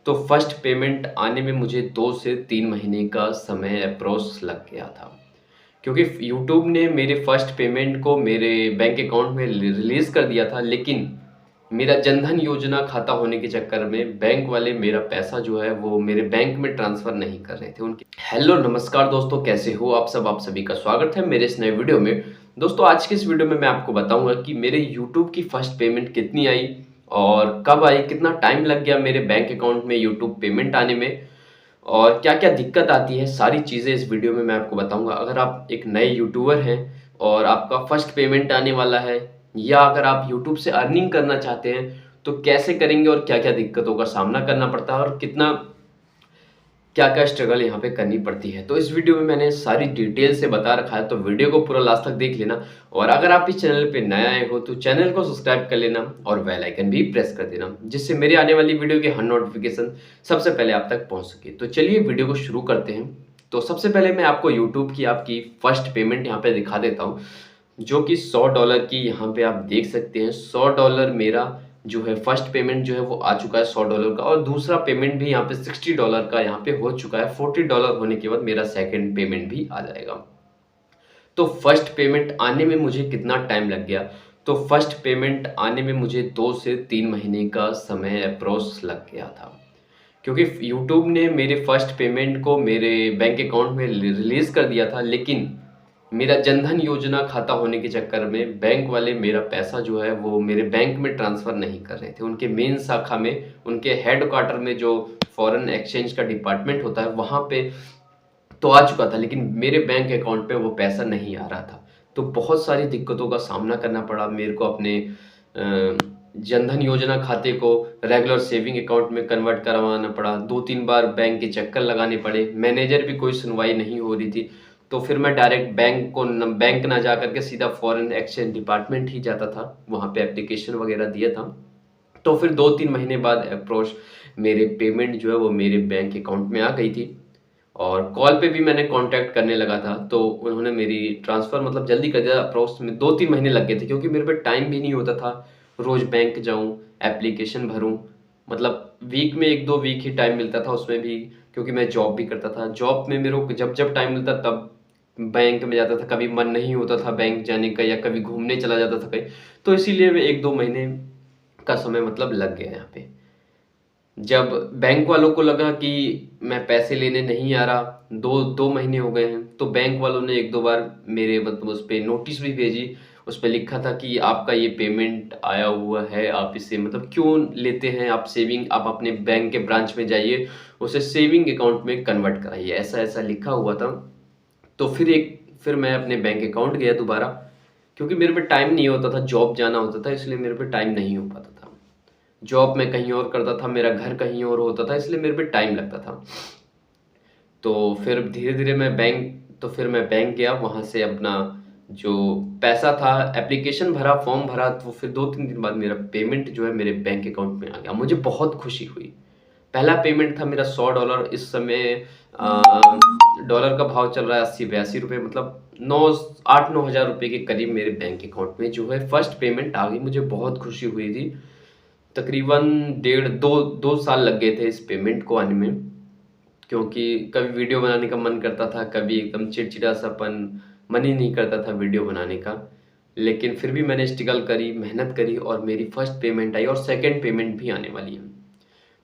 तो first payment आने में मुझे 2 से 3 महीने का समय अप्रोक्स लग गया था। क्योंकि यूट्यूब ने मेरे फर्स्ट पेमेंट को मेरे बैंक अकाउंट में रिलीज़ कर दिया था, लेकिन मेरा जनधन योजना खाता होने के चक्कर में बैंक वाले मेरा पैसा जो है वो मेरे बैंक में ट्रांसफ़र नहीं कर रहे थे उनके। हेलो नमस्कार दोस्तों, कैसे हो आप सब? आप सभी का स्वागत है मेरे इस नए वीडियो में। दोस्तों, आज की इस वीडियो में मैं आपको बताऊँगा कि मेरे यूट्यूब की फर्स्ट पेमेंट कितनी आई और कब आई, कितना टाइम लग गया मेरे बैंक अकाउंट में यूट्यूब पेमेंट आने में और क्या-क्या दिक्कत आती है, सारी चीज़ें इस वीडियो में मैं आपको बताऊँगा। अगर आप एक नए यूट्यूबर हैं और आपका फर्स्ट पेमेंट आने वाला है, या अगर आप यूट्यूब से अर्निंग करना चाहते हैं, तो कैसे करेंगे और क्या-क्या दिक्कतों का सामना करना पड़ता है और कितना क्या-क्या स्ट्रगल यहाँ पे करनी पड़ती है। तो इस वीडियो में मैंने सारी डिटेल से बता रखा है, तो वीडियो को पूरा लास्ट तक देख लेना। और अगर आप इस चैनल पे नए आए हो तो चैनल को सब्सक्राइब कर लेना और बेल आइकन भी प्रेस कर देना, जिससे मेरे आने वाली वीडियो की हर नोटिफिकेशन सबसे पहले आप तक पहुँच सके। तो चलिए वीडियो को शुरू करते हैं। तो सबसे पहले मैं आपको यूट्यूब की आपकी फर्स्ट पेमेंट यहाँ पे दिखा देता हूँ, जो कि $100 की यहाँ पे आप देख सकते हैं। $100 मेरा जो है फर्स्ट पेमेंट जो है वो आ चुका है $100 का, और दूसरा पेमेंट भी यहाँ पे $60 का यहाँ पे हो चुका है। $40 होने के बाद मेरा सेकंड पेमेंट भी आ जाएगा। तो फर्स्ट पेमेंट आने में मुझे कितना टाइम लग गया? तो फर्स्ट पेमेंट आने में मुझे 2 से 3 महीने का समय अप्रोक्स लग गया था। क्योंकि यूट्यूब ने मेरे फर्स्ट पेमेंट को मेरे बैंक अकाउंट में रिलीज़ कर दिया था, लेकिन मेरा जनधन योजना खाता होने के चक्कर में बैंक वाले मेरा पैसा जो है वो मेरे बैंक में ट्रांसफ़र नहीं कर रहे थे। उनके मेन शाखा में, उनके हेडक्वार्टर में जो फ़ॉरेन एक्सचेंज का डिपार्टमेंट होता है, वहाँ पे तो आ चुका था, लेकिन मेरे बैंक अकाउंट पे वो पैसा नहीं आ रहा था। तो बहुत सारी दिक्कतों का सामना करना पड़ा मेरे को अपने जनधन योजना खाते को रेगुलर सेविंग अकाउंट में कन्वर्ट करवाना पड़ा। 2-3 बार बैंक के चक्कर लगाने पड़े। मैनेजर भी कोई सुनवाई नहीं हो रही थी। तो फिर मैं डायरेक्ट बैंक ना जा कर के सीधा फ़ॉरेन एक्सचेंज डिपार्टमेंट ही जाता था। वहाँ पे एप्लीकेशन वगैरह दिया था। तो फिर 2-3 महीने बाद अप्रोच मेरे पेमेंट जो है वो मेरे बैंक अकाउंट में आ गई थी। और कॉल पे भी मैंने कॉन्टैक्ट करने लगा था, तो उन्होंने मेरी ट्रांसफ़र मतलब जल्दी कर दिया। अप्रॉक्स में 2-3 महीने लग गए थे, क्योंकि मेरे पे टाइम भी नहीं होता था। रोज़ बैंक जाऊँ, एप्लीकेशन भरूँ, मतलब वीक में 1-2 वीक ही टाइम मिलता था, उसमें भी क्योंकि मैं जॉब भी करता था। जॉब में मेरे को जब-जब टाइम मिलता तब बैंक में जाता था, कभी मन नहीं होता था बैंक जाने का या कभी घूमने चला जाता था कहीं। तो इसीलिए मैं 1-2 महीने का समय मतलब लग गया यहाँ पे। जब बैंक वालों को लगा कि मैं पैसे लेने नहीं आ रहा, 2 महीने हो गए हैं, तो बैंक वालों ने 1-2 बार मेरे मतलब उस पे नोटिस भी भेजी। उस पे लिखा था कि आपका ये पेमेंट आया हुआ है, आप इसे मतलब क्यों लेते हैं, आप अपने बैंक के ब्रांच में जाइए, उसे सेविंग अकाउंट में कन्वर्ट कराइए, ऐसा-ऐसा लिखा हुआ था। तो फिर मैं अपने बैंक अकाउंट गया दोबारा, क्योंकि मेरे पे टाइम नहीं होता था, जॉब जाना होता था, इसलिए मेरे पे टाइम नहीं हो पाता था। जॉब मैं कहीं और करता था, मेरा घर कहीं और होता था, इसलिए मेरे पे टाइम लगता था। तो फिर धीरे-धीरे फिर मैं बैंक गया, वहाँ से अपना जो पैसा था एप्लीकेशन भरा, फॉर्म भरा, तो फिर 2-3 दिन बाद मेरा पेमेंट जो है मेरे बैंक अकाउंट में आ गया। मुझे बहुत खुशी हुई। पहला पेमेंट था मेरा $100। इस समय डॉलर का भाव चल रहा है 80-82 रुपए, मतलब 8-9 हज़ार रुपए के करीब मेरे बैंक अकाउंट में जो है फर्स्ट पेमेंट आ गई। मुझे बहुत खुशी हुई थी। तकरीबन डेढ़ 2 साल लग गए थे इस पेमेंट को आने में, क्योंकि कभी वीडियो बनाने का मन करता था, कभी एकदम चिड़चिड़ा-सापन, मन ही नहीं करता था वीडियो बनाने का। लेकिन फिर भी मैंने स्ट्रगल करी, मेहनत करी और मेरी फर्स्ट पेमेंट आई और सेकंड पेमेंट भी आने वाली है।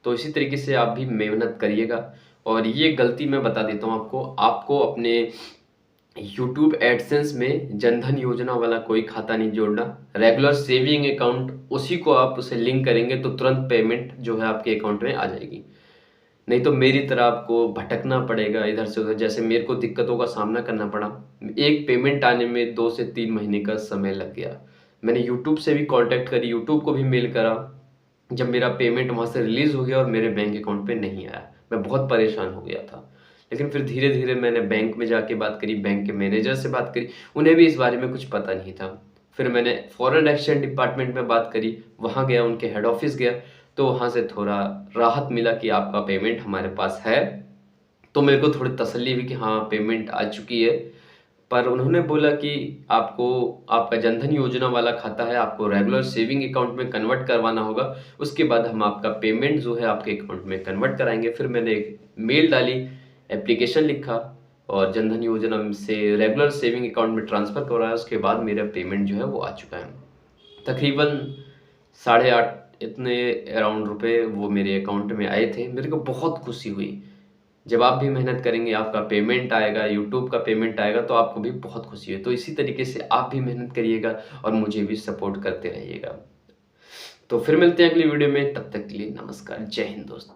तो इसी तरीके से आप भी मेहनत करिएगा। और ये गलती मैं बता देता हूँ आपको, आपको अपने यूट्यूब एडसेंस में जनधन योजना वाला कोई खाता नहीं जोड़ना। रेगुलर सेविंग अकाउंट, उसी को आप उसे लिंक करेंगे तो तुरंत पेमेंट जो है आपके अकाउंट में आ जाएगी। नहीं तो मेरी तरह आपको भटकना पड़ेगा इधर से उधर, जैसे मेरे को दिक्कतों का सामना करना पड़ा। एक पेमेंट आने में 2 से 3 महीने का समय लग गया। मैंने यूट्यूब से भी कॉन्टैक्ट करी, यूट्यूब को भी मेल करा। जब मेरा पेमेंट वहाँ से रिलीज़ हो गया और मेरे बैंक अकाउंट पे नहीं आया, मैं बहुत परेशान हो गया था। लेकिन फिर धीरे-धीरे मैंने बैंक में जाके बात करी, बैंक के मैनेजर से बात करी, उन्हें भी इस बारे में कुछ पता नहीं था। फिर मैंने फ़ॉरेन एक्सचेंज डिपार्टमेंट में बात करी, वहाँ गया, उनके हेड ऑफ़िस गया, तो वहाँ से थोड़ा राहत मिला कि आपका पेमेंट हमारे पास है। तो मेरे को थोड़ी तसल्ली हुई कि हाँ, पेमेंट आ चुकी है। पर उन्होंने बोला कि आपको आपका जनधन योजना वाला खाता है, आपको रेगुलर सेविंग अकाउंट में कन्वर्ट करवाना होगा, उसके बाद हम आपका पेमेंट जो है आपके अकाउंट में कन्वर्ट कराएँगे। फिर मैंने एक मेल डाली, एप्लीकेशन लिखा और जनधन योजना से रेगुलर सेविंग अकाउंट में ट्रांसफ़र करवाया, उसके बाद मेरा पेमेंट जो है वो आ चुका है। तकरीबन 8.5 इतने अराउंड रुपए वो मेरे अकाउंट में आए थे। मेरे को बहुत खुशी हुई। जब आप भी मेहनत करेंगे, आपका पेमेंट आएगा, यूट्यूब का पेमेंट आएगा, तो आपको भी बहुत खुशी है। तो इसी तरीके से आप भी मेहनत करिएगा और मुझे भी सपोर्ट करते रहिएगा। तो फिर मिलते हैं अगली वीडियो में, तब तक के लिए नमस्कार। जय हिंद दोस्तों।